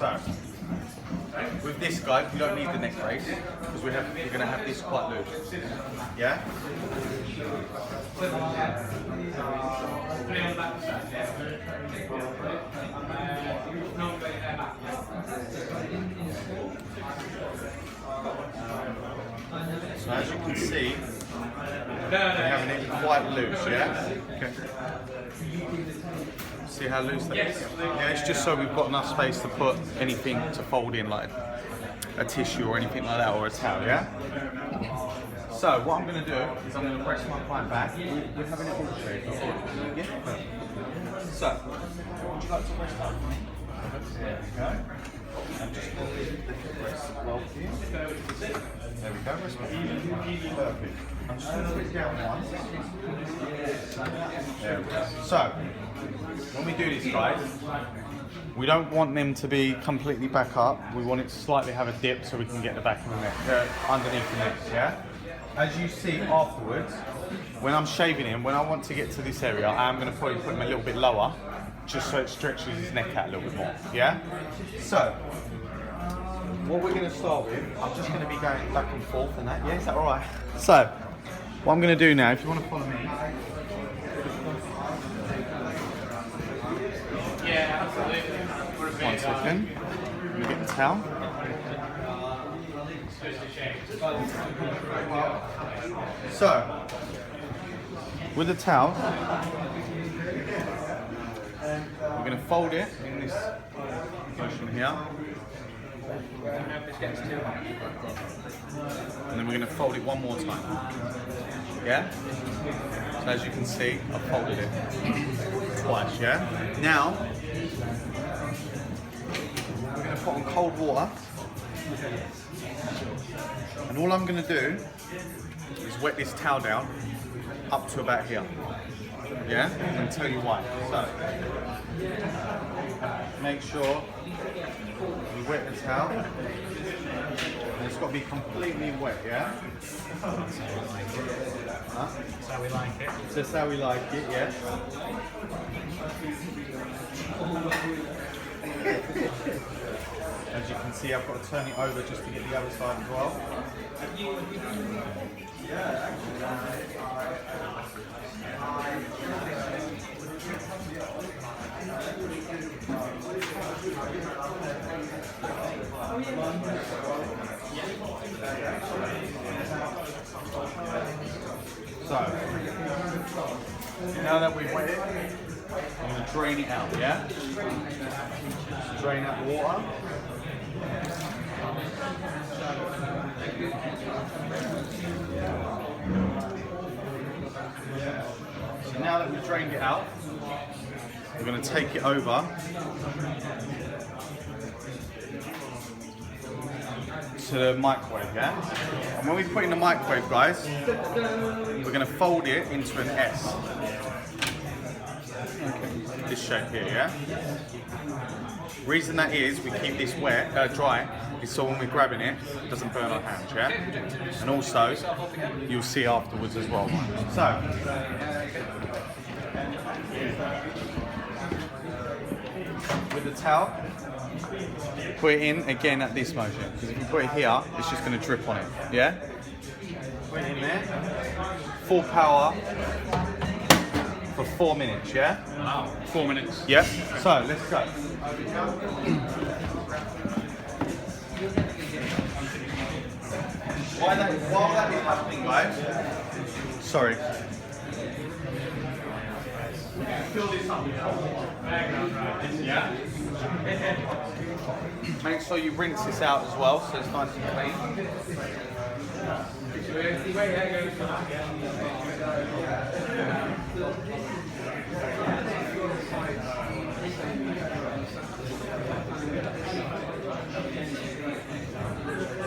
So, with this guy, we don't need the neck brace because we're going to have this quite loose. Yeah? So as you can see, we're having it quite loose, yeah? Okay. See how loose that is? Yeah, it's just so we've got enough space to put anything to fold in, like a tissue or anything like that, or a towel, yeah? So what I'm going to do is I'm going to press my client back. We're having it all straight. Yeah? So, would you like to press that? There we go. And just press the block here. There we go. Perfect. I'm just going to put it down once. There we go. So, when we do this, guys, we don't want them to be completely back up. We want it to slightly have a dip so we can get the back of the neck, underneath the neck, yeah? As you see afterwards, when I'm shaving him, when I want to get to this area, I'm going to probably put him a little bit lower, just so it stretches his neck out a little bit more, yeah? So, what we're going to start with, I'm just going to be going back and forth and that, yeah? Is that alright? So, what I'm going to do now, if you want to follow me. Yeah, absolutely. 1 second. I'm going to get the towel. So, with the towel, we're going to fold it in this position here. And then we're going to fold it one more time. Yeah? So as you can see, I've folded it twice, yeah? Now, we're going to put on cold water. And all I'm going to do is wet this towel down up to about here. Yeah? And tell you why. So, make sure you wet the towel. And it's got to be completely wet, yeah? That's how we like it. That's how we like it, yeah? As you can see, I've got to turn it over just to get the other side as well. So, now that we've wet it, I'm going to drain it out, yeah? Just drain out the water. So now that we've drained it out, we're going to take it over to the microwave, yeah? And when we put it in the microwave, guys, we're going to fold it into an S. This shape here, yeah? Reason that is, we keep this wet, dry, is so when we're grabbing it, it doesn't burn our hands, yeah? And also, you'll see afterwards as well. So, with the towel, put it in again at this motion, because if you put it here, it's just going to drip on it, yeah? Put it in there, full power for 4 minutes, yeah? Wow, 4 minutes. Yep, so let's go. While that is happening, guys, sorry. Fill this up with yeah? Make sure you rinse this out as well so it's nice and clean.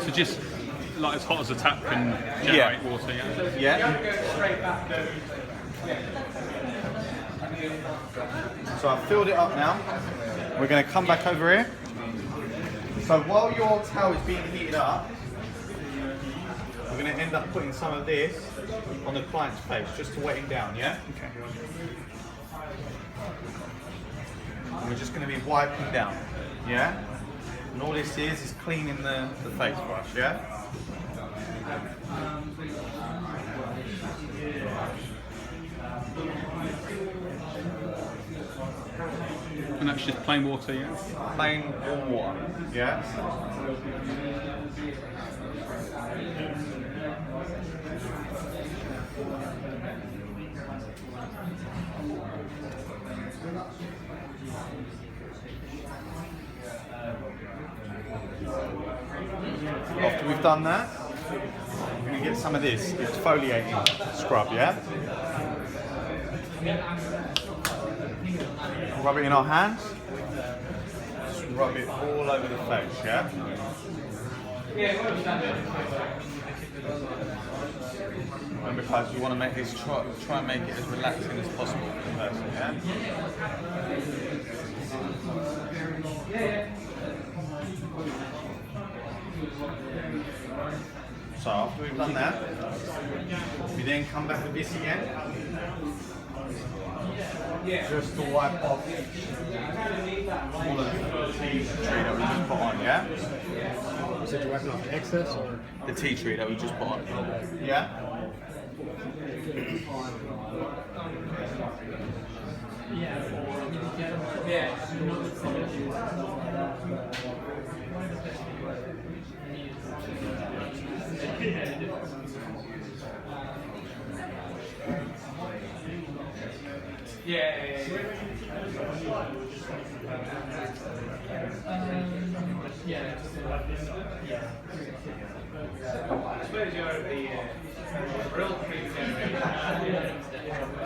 So just like as hot as a tap can generate water, yeah? Yeah. So I've filled it up now. We're going to come back over here. So while your towel is being heated up, we're going to end up putting some of this on the client's face just to wet him down, yeah? Okay. And we're just going to be wiping down, yeah? And all this is cleaning the face brush, yeah? And that's just plain water, yeah? Plain warm water, yeah? After we've done that, we're going to get some of this exfoliating scrub, yeah? Rub it in our hands. Just rub it all over the face, yeah? Remember guys, you want to make this, try and make it as relaxing as possible for the person, yeah? So after we've done that, we then come back with this again. Just to wipe off all of the tea tree that we just put on, yeah? So you're wiping off the excess or? The tea tree that we just put on. Yeah?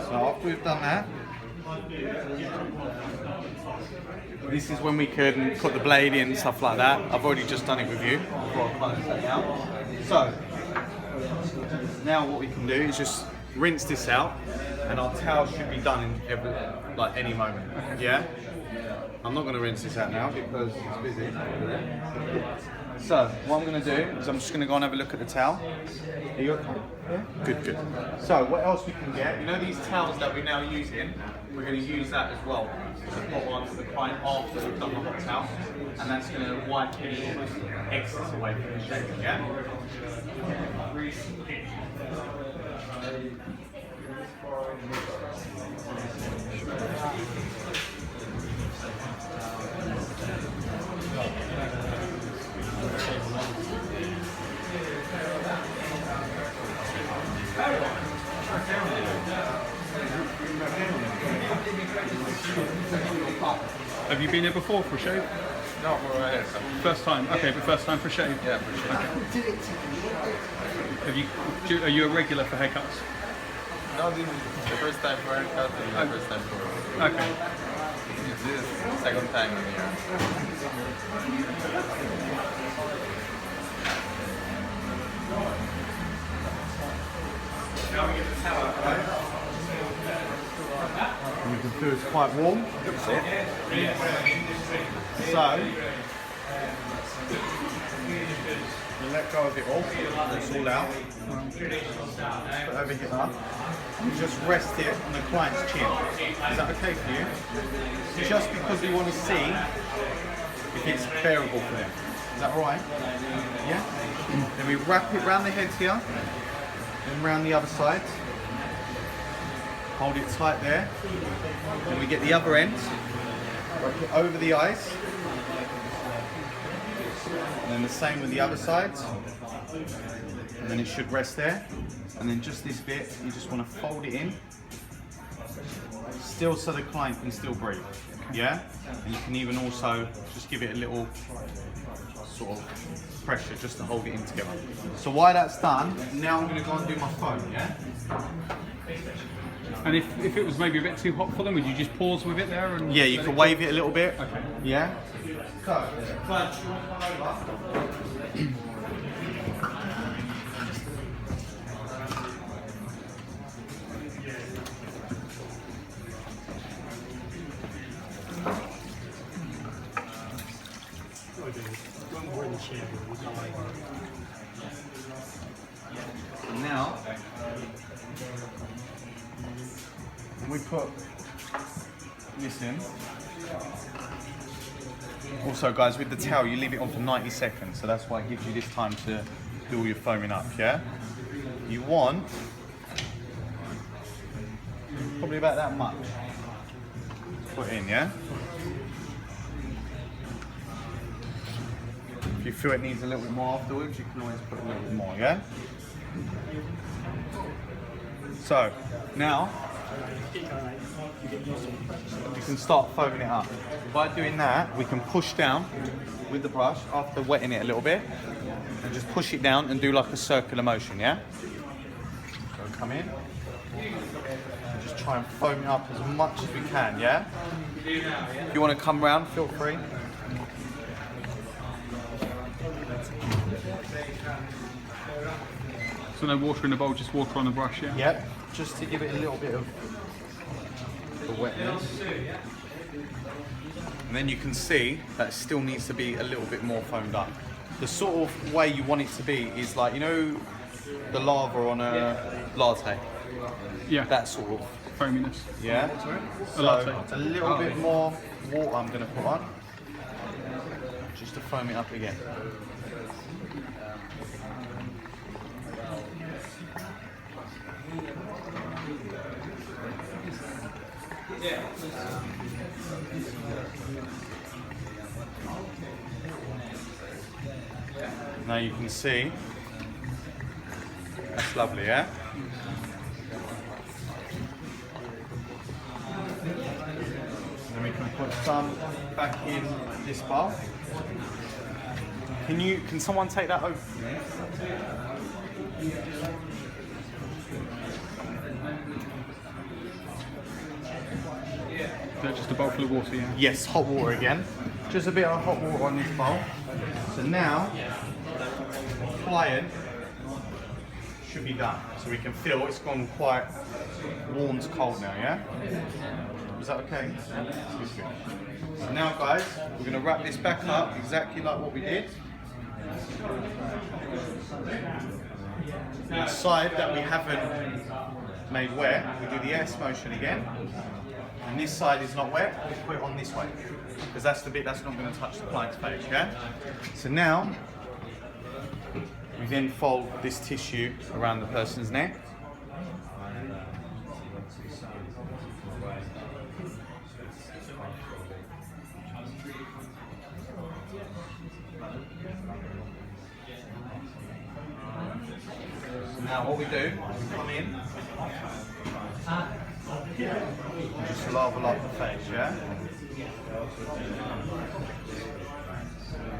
So after we've done that, this is when we can put the blade in and stuff like that. I've already just done it with you before I close that out. So now what we can do is just rinse this out, and our towel should be done in any moment. Yeah? I'm not going to rinse this out now because it's busy. So what I'm going to do is I'm just going to go and have a look at the towel. Are you okay? Yeah? Good, good. So what else we can get? You know these towels that we're now using? We're going to use that as well to put on the client after we've done the hot towel, and that's going to wipe any excess away from the shaving, yeah? Have you been here before for a shave? No, for a haircut. First time? Okay, but first time for a shave? Yeah, for sure. Okay. Are you a regular for haircuts? No, this is the first time for haircut and the first time for... Okay. This is the second time I'm here. Now we get the towel, right? And you can feel it's quite warm. So, you let go of it all, it's all out. Put over here. You just rest it on the client's chin. Is that okay for you? Just because we want to see if it's bearable for them. Is that alright? Yeah? Then we wrap it round the head here, then round the other side. Hold it tight there. Then we get the other end, wrap it over the eyes. And then the same with the other side. And then it should rest there. And then just this bit, you just want to fold it in. Still so the client can still breathe. Yeah? And you can even also just give it a little sort of pressure just to hold it in together. So while that's done, now I'm going to go and do my phone, yeah? And if it was maybe a bit too hot for them, would you just pause with it there? And yeah, you can wave it a little bit. Okay. Yeah? So, client, you want to come over? And now, we put this in. Also guys, with the towel you leave it on for 90 seconds, so that's why it gives you this time to do all your foaming up, yeah? You want probably about that much. Put in, yeah? If you feel it needs a little bit more afterwards, you can always put a little bit more, yeah? So, now, you can start foaming it up. By doing that, we can push down with the brush after wetting it a little bit, and just push it down and do like a circular motion, yeah? So come in, and just try and foam it up as much as we can, yeah? If you want to come round, feel free. So no water in the bowl, just water on the brush, yeah? Yep, just to give it a little bit of the wetness. And then you can see that it still needs to be a little bit more foamed up. The sort of way you want it to be is like, you know, the lava on a latte? Yeah. That sort of foaminess. Yeah. A latte. So a little bit more water I'm going to put on, just to foam it up again. Now you can see, that's lovely, yeah? Then we can put some back in this bowl. Can someone take that over for me? Is that just a bowl full of water, yeah? Yes, hot water again. Just a bit of hot water on this bowl. So now, applying should be done. So we can feel it's gone quite warm to cold now, yeah? Is that okay? Good. So now guys, we're going to wrap this back up exactly like what we did. The side that we haven't made wet, we do the S motion again. And this side is not wet, we put it on this way. Because that's the bit that's not going to touch the client's face, yeah? So now, we then fold this tissue around the person's neck. So now what we do, we come in, just lather like the face, yeah?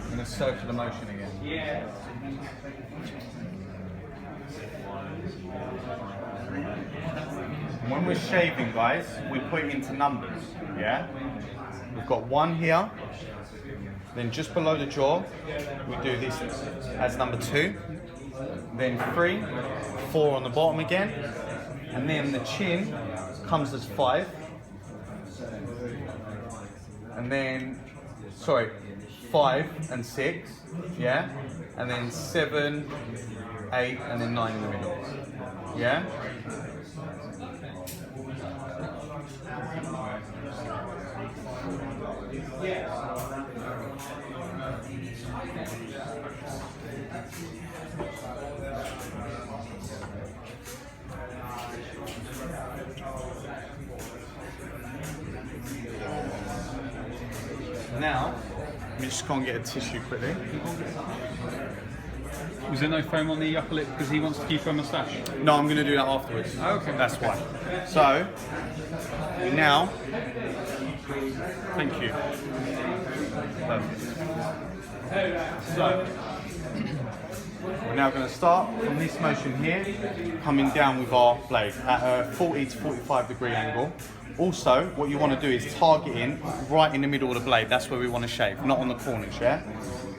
I'm going to circular motion again. When we're shaving, guys, we put it into numbers, yeah? We've got 1 here, then just below the jaw, we do this as number 2, then 3, 4 on the bottom again, and then the chin comes as 5, and then, 5 and 6, yeah? And then 7, 8, and then 9 in the middle, yeah? Now, we just can't get a tissue quickly. Was there no foam on the upper lip because he wants to keep a moustache? No, I'm going to do that afterwards. Oh, okay. That's why. So, we now, thank you. So, we're now going to start from this motion here, coming down with our blade at a 40 to 45 degree angle. Also, what you want to do is target in right in the middle of the blade. That's where we want to shave, not on the corners, yeah?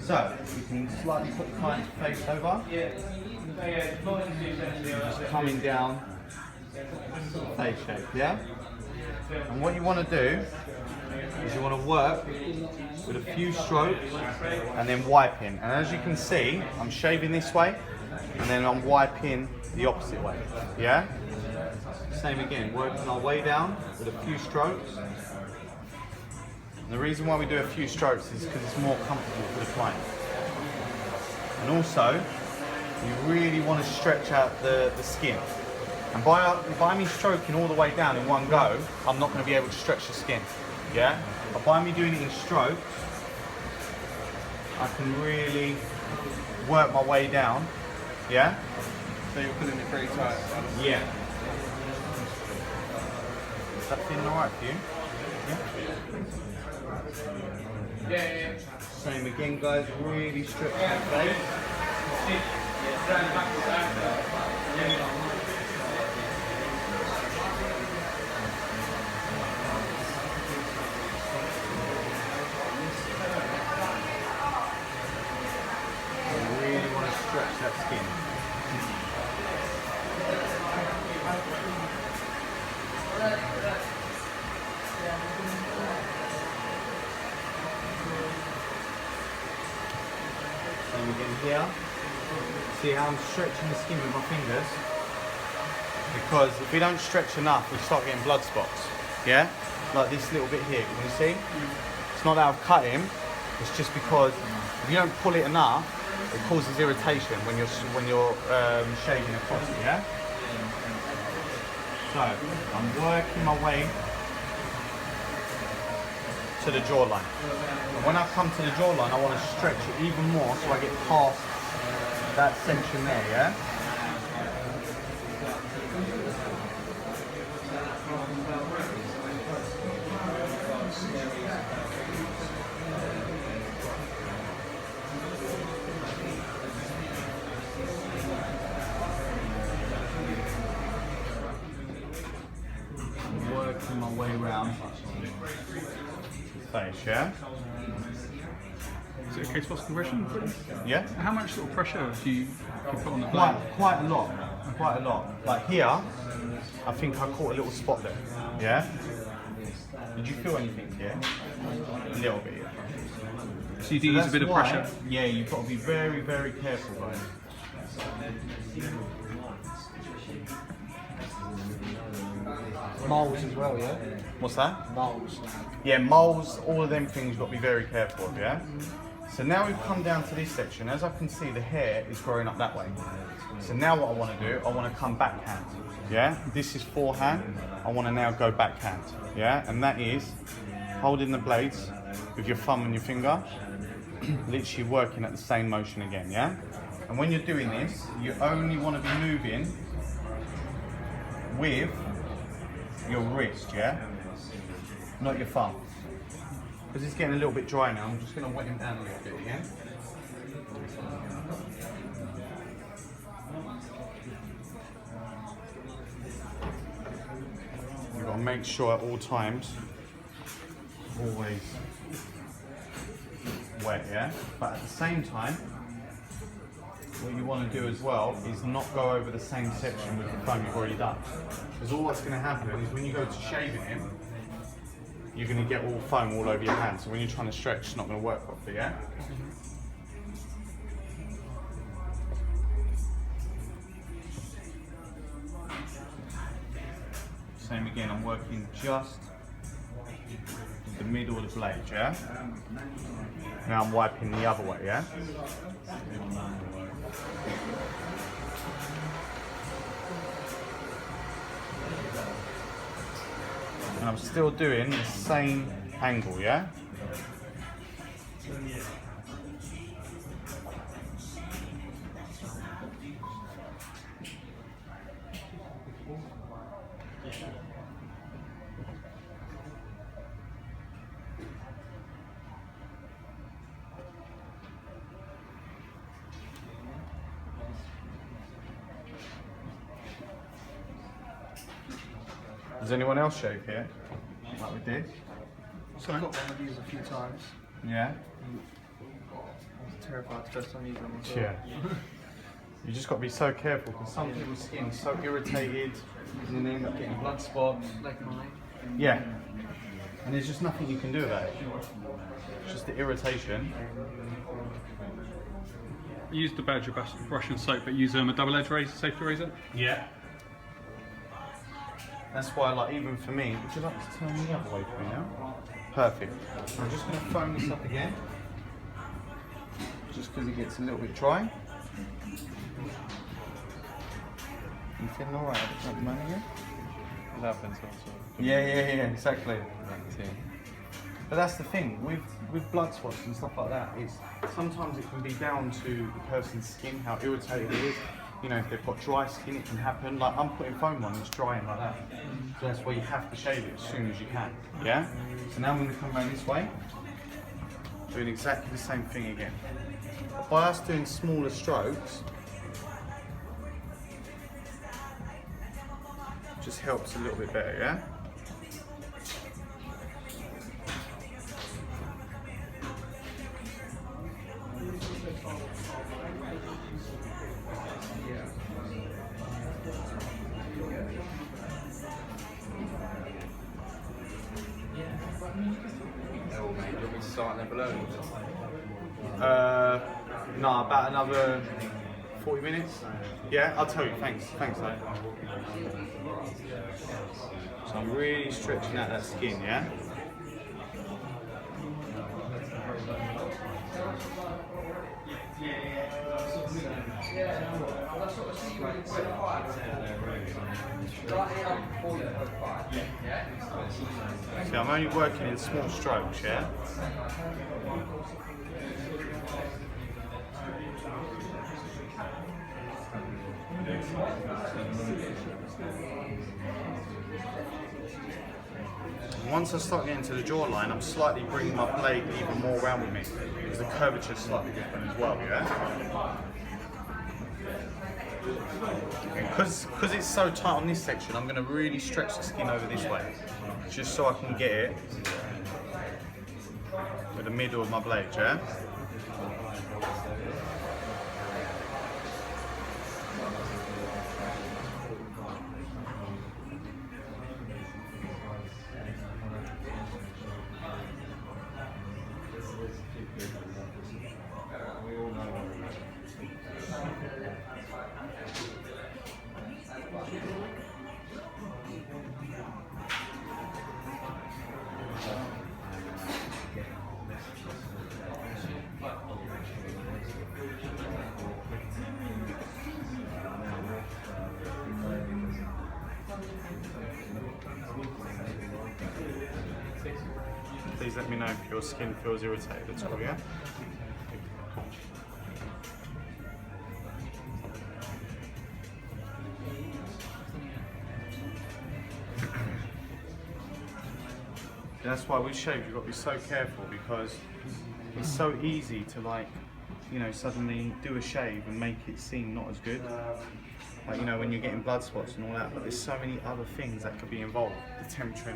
So, you can slightly put the client's face over. Just coming down, face shape, yeah? And what you want to do is you want to work with a few strokes and then wiping. And as you can see, I'm shaving this way and then I'm wiping the opposite way, yeah? Same again, working our way down with a few strokes And the reason why we do a few strokes is because it's more comfortable for the client. And also, you really want to stretch out the skin. And by me stroking all the way down in one go, I'm not going to be able to stretch the skin. Yeah? But by me doing it in strokes, I can really work my way down. Yeah? So you're pulling it pretty tight. Yeah. Is that feeling alright for you? Yeah? Same again, guys. Really stretch that face. Really want to stretch that skin. Same again here. See how I'm stretching the skin with my fingers? Because if we don't stretch enough, we start getting blood spots. Yeah? Like this little bit here, can you see? It's not that I've cut him, it's just because if you don't pull it enough, it causes irritation when you're shaving across it, yeah? So, I'm working my way to the jawline. And when I come to the jawline, I want to stretch it even more so I get past that section there, yeah? Working my way around the face, yeah? Is it a case loss compression? Yeah? How much sort of pressure do you put on the blade? Quite a lot. Quite a lot. Like here, I think I caught a little spot there. Yeah? Did you feel anything here? A little bit, yeah. So you do use a bit of pressure? Yeah, you've got to be very, very careful, guys. Moles as well, yeah? What's that? Moles. Yeah, moles, all of them things you've got to be very careful of, yeah? So now we've come down to this section. As I can see, the hair is growing up that way. So now what I want to do, I want to come backhand, yeah? This is forehand. I want to now go backhand, yeah? And that is holding the blades with your thumb and your finger, literally working at the same motion again, yeah? And when you're doing this, you only want to be moving with your wrist, yeah? Not your thumb. Because it's getting a little bit dry now, I'm just going to wet him down a little bit, yeah? You've got to make sure at all times, always wet, yeah? But at the same time, what you want to do as well is not go over the same section with the foam you've already done. Because all that's going to happen is when you go to shaving him, you're going to get all foam all over your hand. So when you're trying to stretch, it's not going to work properly, yeah? Same again, I'm working just the middle of the blade, yeah? Now I'm wiping the other way, yeah? And I'm still doing the same angle, yeah? Does anyone else shave here? Like we did? So I've got one of these a few times. Yeah? I was terrified the first time using them. Yeah. You just got to be so careful because some people's skin is so irritated and then they end up getting blood spots. Like mine. Yeah. And there's just nothing you can do about it. It's just the irritation. Use the badger brush and soap, but use a double-edged razor, safety razor? Yeah. That's why, like, even for me, would you like to turn the other way for me now? Perfect. I'm just going to foam this up again, just because it gets a little bit dry. You feeling alright at the moment, yeah? It happens also. Yeah, exactly. But that's the thing, with blood spots and stuff like that, is sometimes it can be down to the person's skin, how irritated it is. You know, if they've got dry skin, it can happen. Like, I'm putting foam on, it's drying like that. So that's why you have to shave it as soon as you can, yeah? So now I'm going to come around this way, doing exactly the same thing again. By us doing smaller strokes, just helps a little bit better, yeah? Oh, mate, you want me to start there below? No, about another 40 minutes. Yeah, I'll tell you. Thanks, mate. So I'm really stretching out that skin, yeah? See, I'm only working in small strokes, yeah? Once I start getting to the jawline, I'm slightly bringing my blade even more round with me, because the curvature is slightly different as well, yeah? Because it's so tight on this section, I'm going to really stretch the skin over this way, just so I can get it with the middle of my blade, yeah? Please let me know if your skin feels irritated at all, yeah? That's why with shave you've got to be so careful, because it's so easy to, like, you know, suddenly do a shave and make it seem not as good. Like, you know, when you're getting blood spots and all that, but there's so many other things that could be involved. The temperature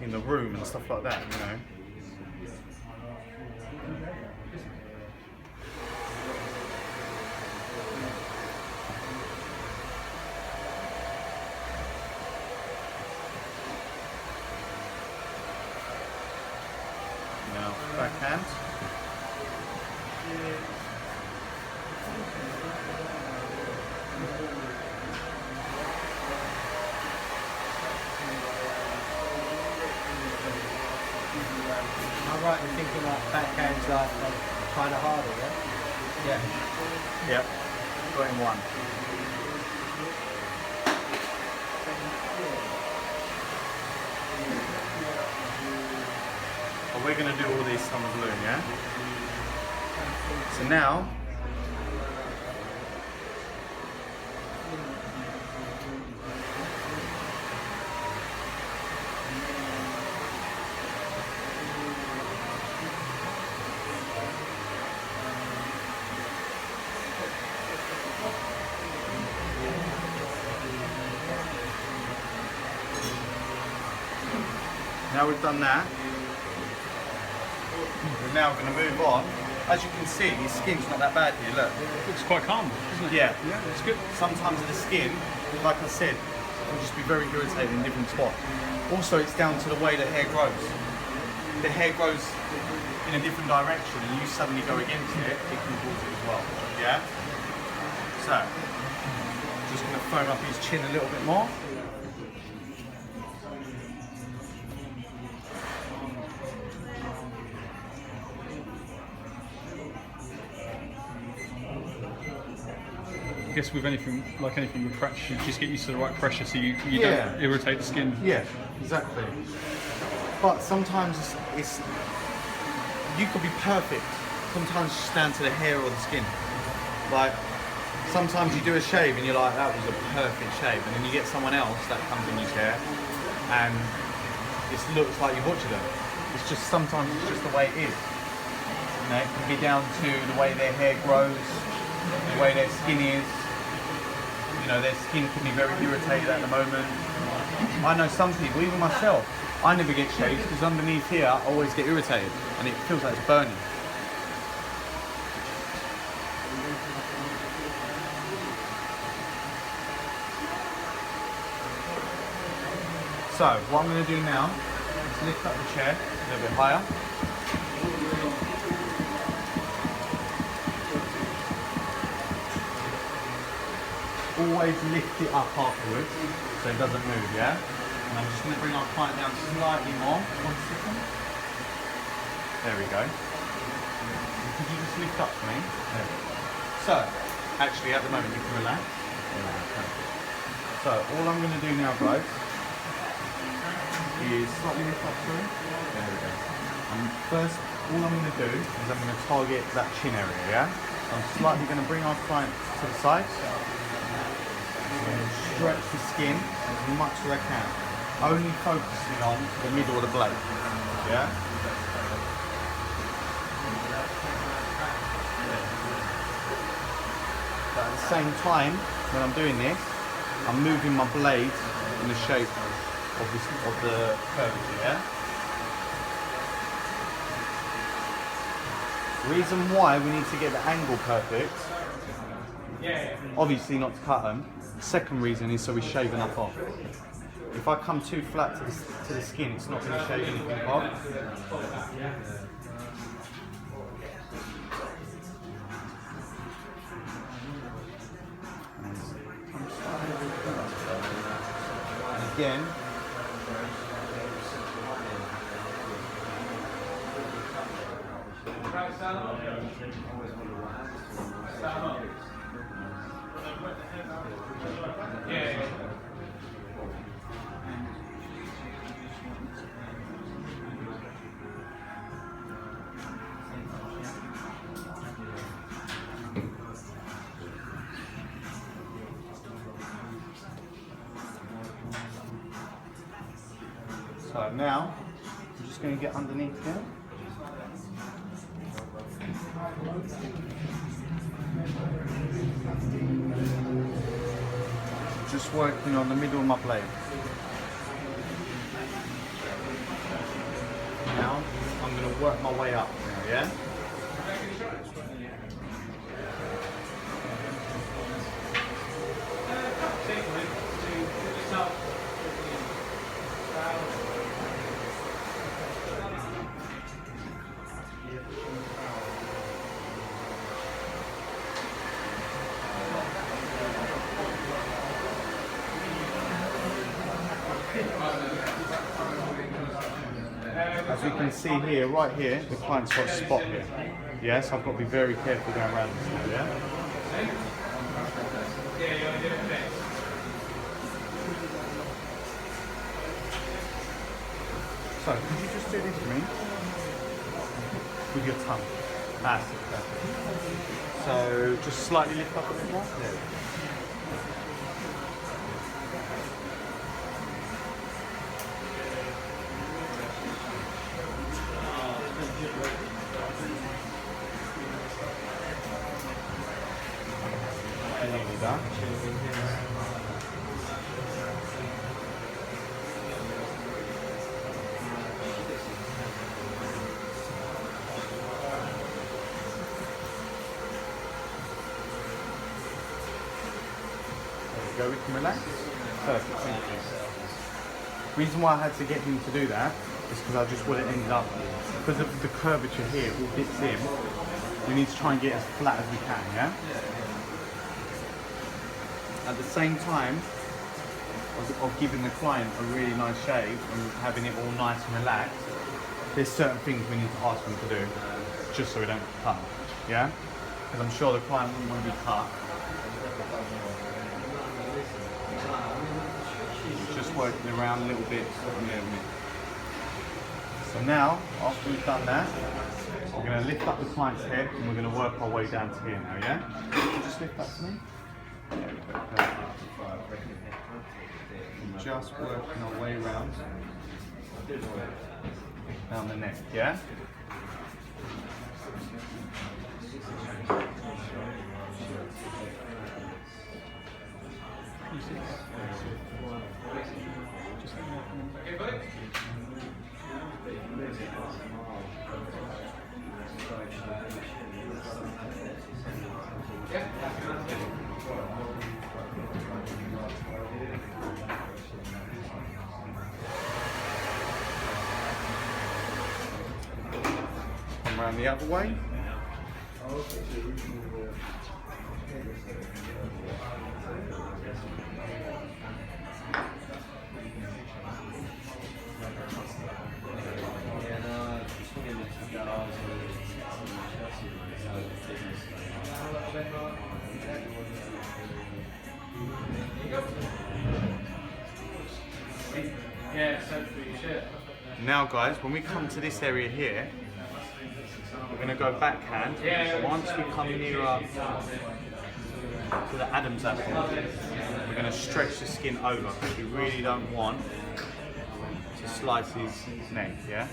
in the room and stuff like that, you know. Now, backhand. Am I right in thinking that backhand's like kind of harder, yeah? Yeah. Yep. Got in one. But we're going to do all these summer blue, yeah? So now, now we've done that, we're now going to move on. As you can see, your skin's not that bad here, look. It's quite calm, isn't it? Yeah. Yeah, it's good. Sometimes the skin, like I said, can just be very irritating in different spots. Also, it's down to the way the hair grows. The hair grows in a different direction and you suddenly go against it, it can cause it as well, yeah? So, just going to foam up his chin a little bit more. guess with anything, like anything with practice, you just get used to the right pressure so you Yeah. don't irritate the skin. Yeah, exactly. But sometimes it's you could be perfect. Sometimes it's just down to the hair or the skin. Like sometimes you do a shave and you're like, that was a perfect shave, and then you get someone else that comes in your chair and it looks like you butchered them. It's just sometimes it's just the way it is. You know, it can be down to the way their hair grows, the way their skin is. You know, their skin can be very irritated at the moment. I know some people, even myself, I never get shaved because underneath here I always get irritated and it feels like it's burning. So, what I'm going to do now is lift up the chair a little bit higher. Always lift it up afterwards so it doesn't move, yeah? And I'm just going to bring our client down slightly more. 1 second. There we go. And could you just lift up for me? There. So, actually at the moment you can relax. So, all I'm going to do now, guys, is slightly lift up through. There we go. And first, all I'm going to do is I'm going to target that chin area, yeah? I'm slightly going to bring our client to the side. Stretch the skin as much as I can. Only focusing on the middle of the blade. Yeah? But at the same time, when I'm doing this, I'm moving my blade in the shape of the curvature, yeah? Reason why we need to get the angle perfect, obviously not to cut them. Second reason is so we shave enough off. If I come too flat to the skin, it's not going to shave anything off. And again, so now I'm just going to get underneath here. Just working on the middle of my blade. Now I'm going to work my way up now, yeah? As you can see here, right here, the client's got a spot here. Yeah, so I've got to be very careful going around this now, yeah? So, could you just do this for me? With your tongue. That's it, perfect. So, just slightly lift up a bit more. There. Nearly done. There we go, we can relax. Perfect, thank you. Reason why I had to get him to do that is because I just would have ended up, because of the curvature here, all dips in, we need to try and get as flat as we can, yeah? At the same time of giving the client a really nice shave and having it all nice and relaxed, there's certain things we need to ask them to do just so we don't cut them, yeah? Because I'm sure the client wouldn't want to be cut Just working around a little bit. So now, after we've done that, we're going to lift up the client's head and we're going to work our way down to here now, yeah? Can you just lift that to me? There we go. Perfect. Just working our way around down the neck, yeah? Come around the other way. Now guys, when we come to this area here, we're going to go backhand. Once we come nearer to the Adam's apple, we're going to stretch the skin over because we really don't want to slice his neck, yeah?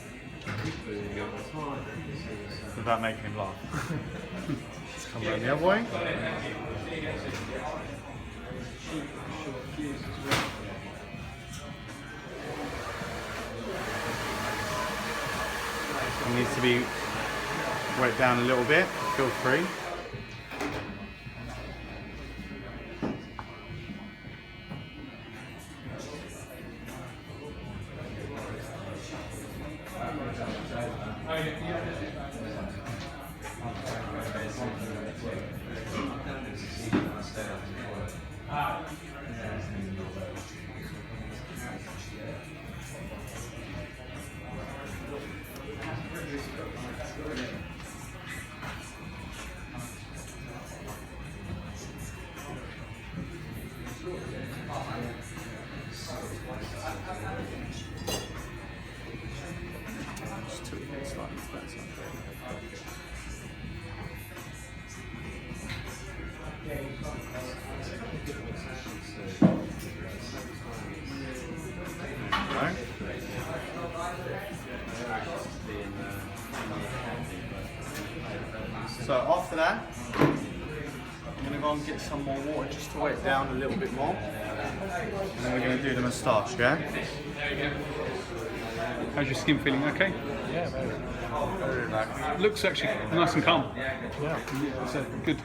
Without making him laugh. Let's come around the other way. It needs to be wet down a little bit, feel free. So after that, I'm going to go and get some more water just to wet it down a little bit more. And then we're going to do the moustache, yeah? How's your skin feeling? Okay? Yeah, very relaxed. Looks actually nice and calm. Yeah. So good.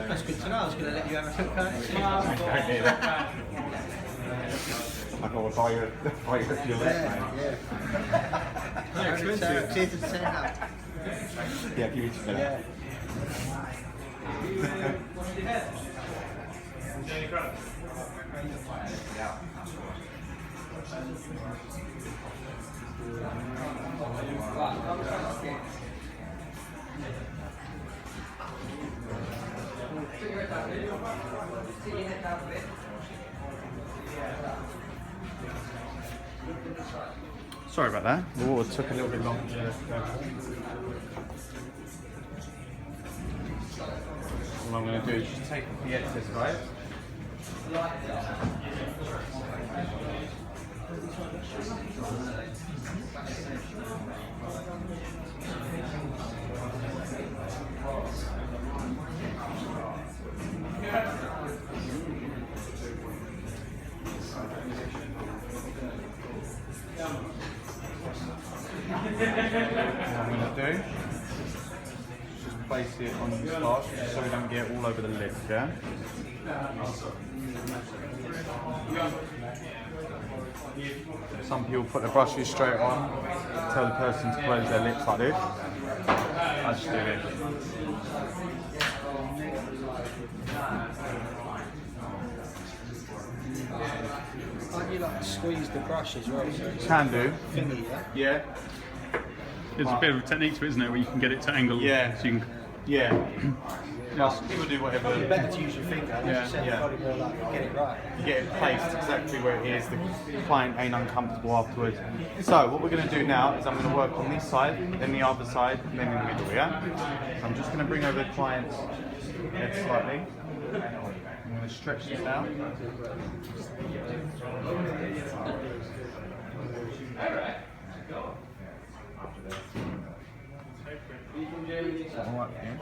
That's good to know. I was going to let you have a look at it. I know if I hurt your leg, Yeah. Very expensive. Cheers to say that. Yeah, give it to me. Yeah. Sorry about that. The water took a little bit longer to go. What I'm going to do is just take the excess, right? I'm to do, just place it on the starch so we don't get all over the lip, yeah? Some people put the brushes straight on, tell the person to close their lips like this. I just do this. Can't you like squeeze the brush as well? So it's Can do. thingy, yeah? Yeah. There's a bit of a technique to it, isn't there, where you can get it to angle. Yeah. So you can. Yeah. People do whatever. Probably better to use your finger. As Yeah, you said, yeah. probably more like get it right. You get it placed exactly where it is. The client ain't uncomfortable afterwards. So what we're going to do now is I'm going to work on this side, then the other side, and then in the middle, yeah? So I'm just going to bring over the client's head slightly. I'm going to stretch this out. Is that all right for you?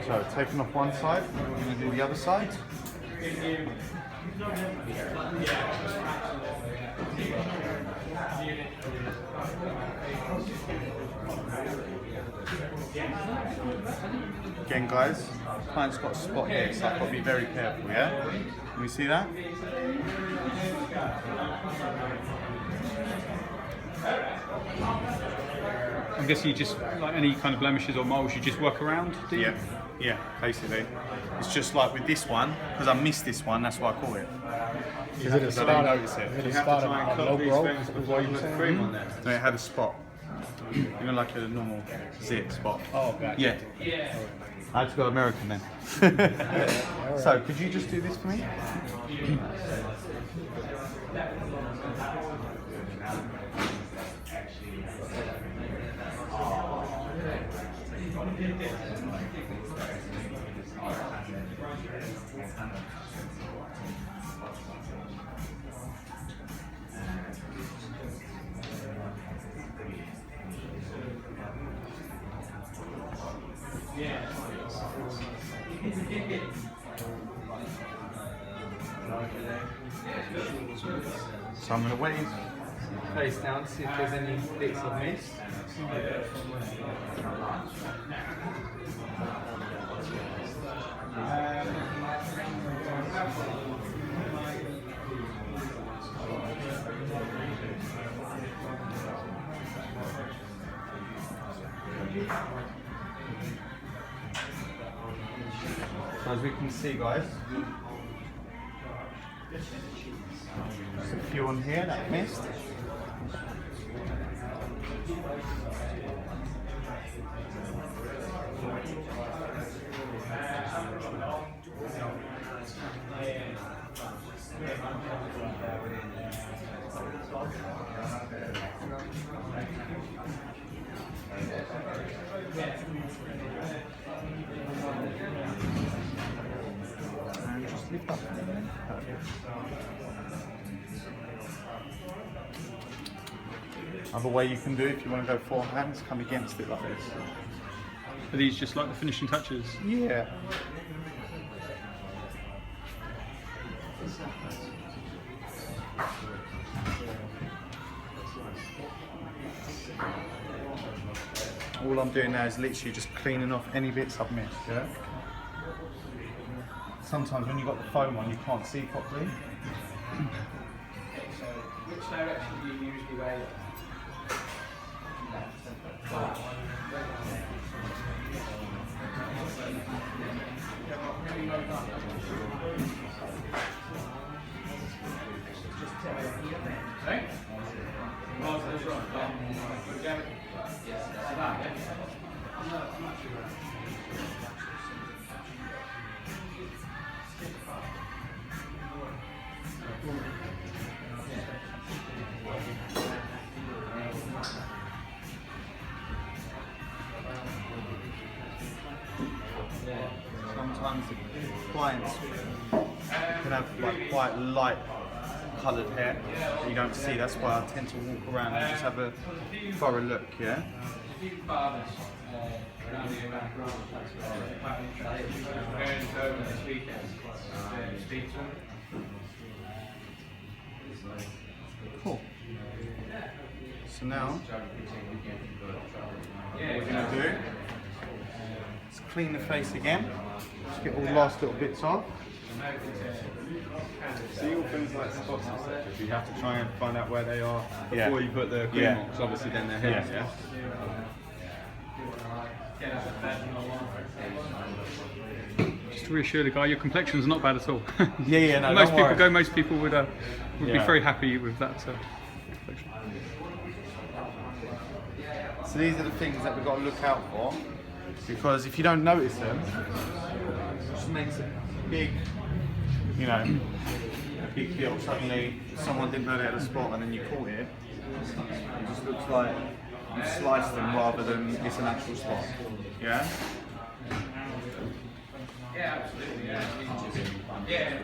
So taking off one side, we're going to do the other side. Again guys, client's got a spot here, so I've got to be very careful, yeah? Can we see that? I guess you just, like any kind of blemishes or moles, you just work around, do you? Yeah, basically. It's just like with this one, because I missed this one, that's why I call it. Is it a Because I didn't notice it. Is it a start of low growth? before you put cream on there. No, it had a spot. You know, like a normal zit spot. Oh, gotcha. Yeah. I had to go American then. So, could you just do this for me? So I'm going to wet his face down, see if there's any bits I've missed. So as we can see guys, just a few on here that I missed. And just lift up. Perfect. Other way you can do it, if you want to go forehand, is come against it like this. Are these just like the finishing touches? Yeah. All I'm doing now is literally just cleaning off any bits I've missed, yeah? Sometimes when you've got the foam on, you can't see properly. So, which direction do you usually wear it? Sometimes the clients can have like quite light coloured hair that you don't see. That's why I tend to walk around and just have a thorough look, yeah? Cool. So now, what we're going to do is clean the face again. Just get all the last little bits off. See all things like spots and stuff. You have to try and find out where they are Before you put the cream Yeah. on, because obviously then they're hidden, Yeah. Just to reassure the guy, your complexion's not bad at all. Yeah, no, most don't people worry. most people would be Yeah. very happy with that complexion. So these are the things that we've got to look out for, because if you don't notice them, it just makes a big, you know, a big deal. Suddenly someone didn't know they had a spot and then you caught it. It just looks like you sliced them rather than it's an actual spot. Yeah?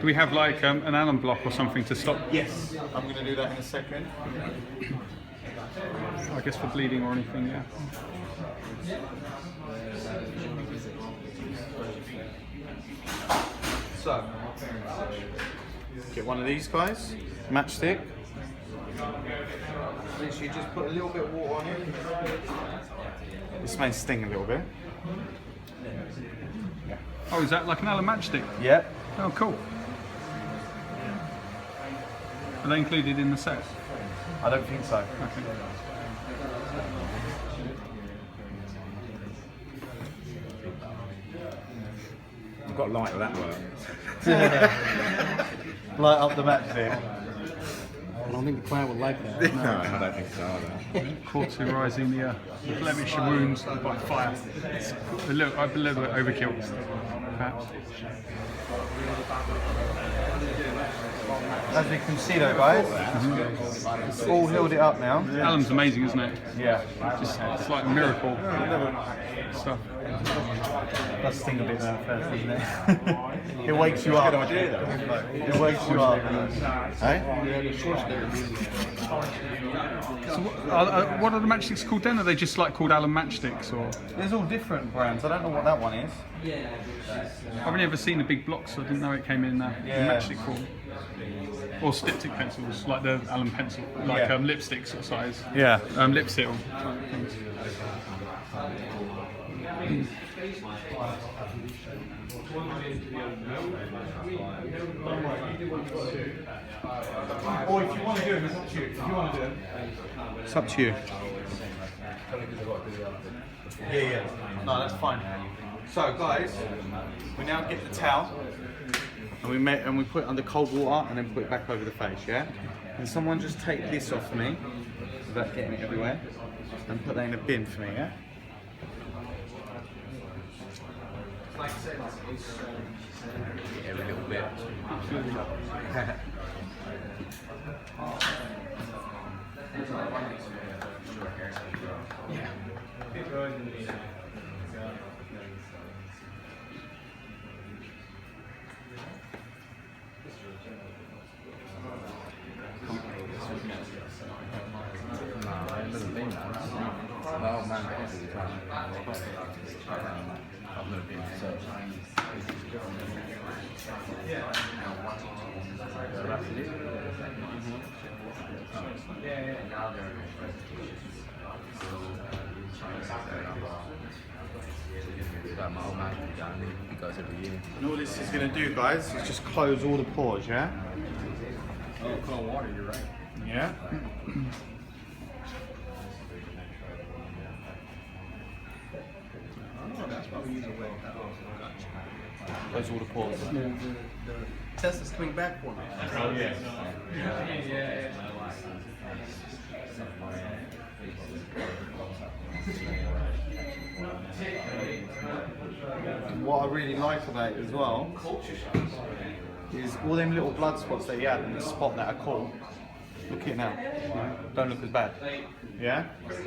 Do we have like an Allen block or something to stop? Yes. I'm going to do that in a second. I guess for bleeding or anything, yeah. So, get one of these guys, matchstick. Literally just put a little bit of water on it. This may sting a little bit. Oh, is that like an Allen matchstick? Yep. Oh, cool. Are they included in the set? I don't think so. Okay. I've got light of that work. Light up the matchstick. I don't think the client would like that. No, I don't think so either. Cauterizing the blemish and wounds by fire. It's a little bit overkill, perhaps. As we can see though guys, it's all healed it up now. Allen's amazing, isn't it? Yeah. It's like a miracle stuff. Does sting a bit there first, doesn't it? It wakes you up. It wakes you up. Hey? So what are the matchsticks called then? Are they just like called Allen matchsticks, or? There's all different brands. I don't know what that one is. I've only ever seen the big blocks, so I didn't know it came in matchstick form. Or styptic pencils, like the Allen pencil, like lipstick sort of size. Yeah. Lip seal type things. Or if you want to do it, it's up to you. If you want to do it, it's up to you. Yeah. No, that's fine. So, guys, we now get the towel and we put it under cold water and then put it back over the face. Yeah. Can someone just take this off me without getting it everywhere and put that in a bin for me? Yeah. Every little bit. Oh man, all the time. I've never been so my old man he goes every year. And all this is going to do, guys, is just close all the pores. Yeah. Oh, cold water, you're right. Yeah. Close all the pores. The test is coming back for me. Oh yeah. What I really like about it as well is all them little blood spots that you had in the spot that I caught. Look at it now. Don't look as bad. Yeah? Because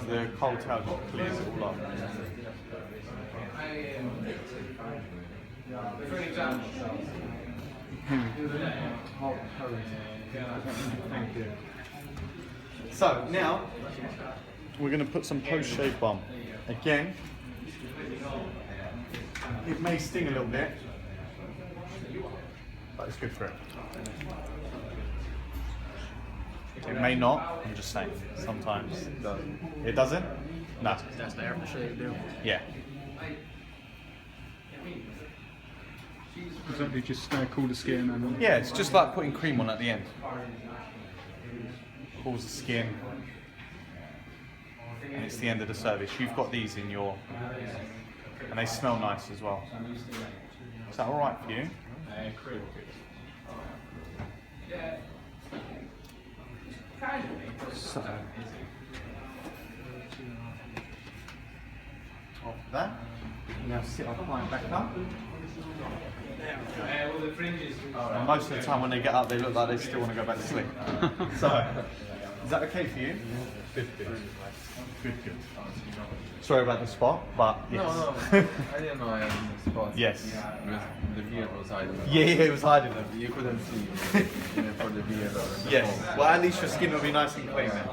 the cold towel just clears it all up. Thank you. So now we're going to put some post-shave balm. Again, it may sting a little bit, but it's good for it. It may not, I'm just saying, sometimes. It doesn't? No. That's the aftershave deal. Yeah. Exactly, just cool the skin and Yeah, it's just like putting cream on at the end. Cools the skin. And it's the end of the service. You've got these in your... And they smell nice as well. Is that alright for you? So, after that, we can now sit our client back up. And most of the time when they get up, they look like they still want to go back to sleep. So, is that okay for you? Good. Sorry about the spot, but yes. No, I didn't know I had the spot. Yes. Because the beard was hiding. Yeah, it was hiding them. You couldn't see for the beard. Yes. Well, at least your skin will be nice and clean then.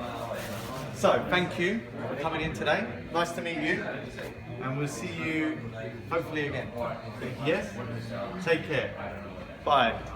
So, thank you for coming in today. Nice to meet you. And we'll see you hopefully again. Yes? Take care. Bye.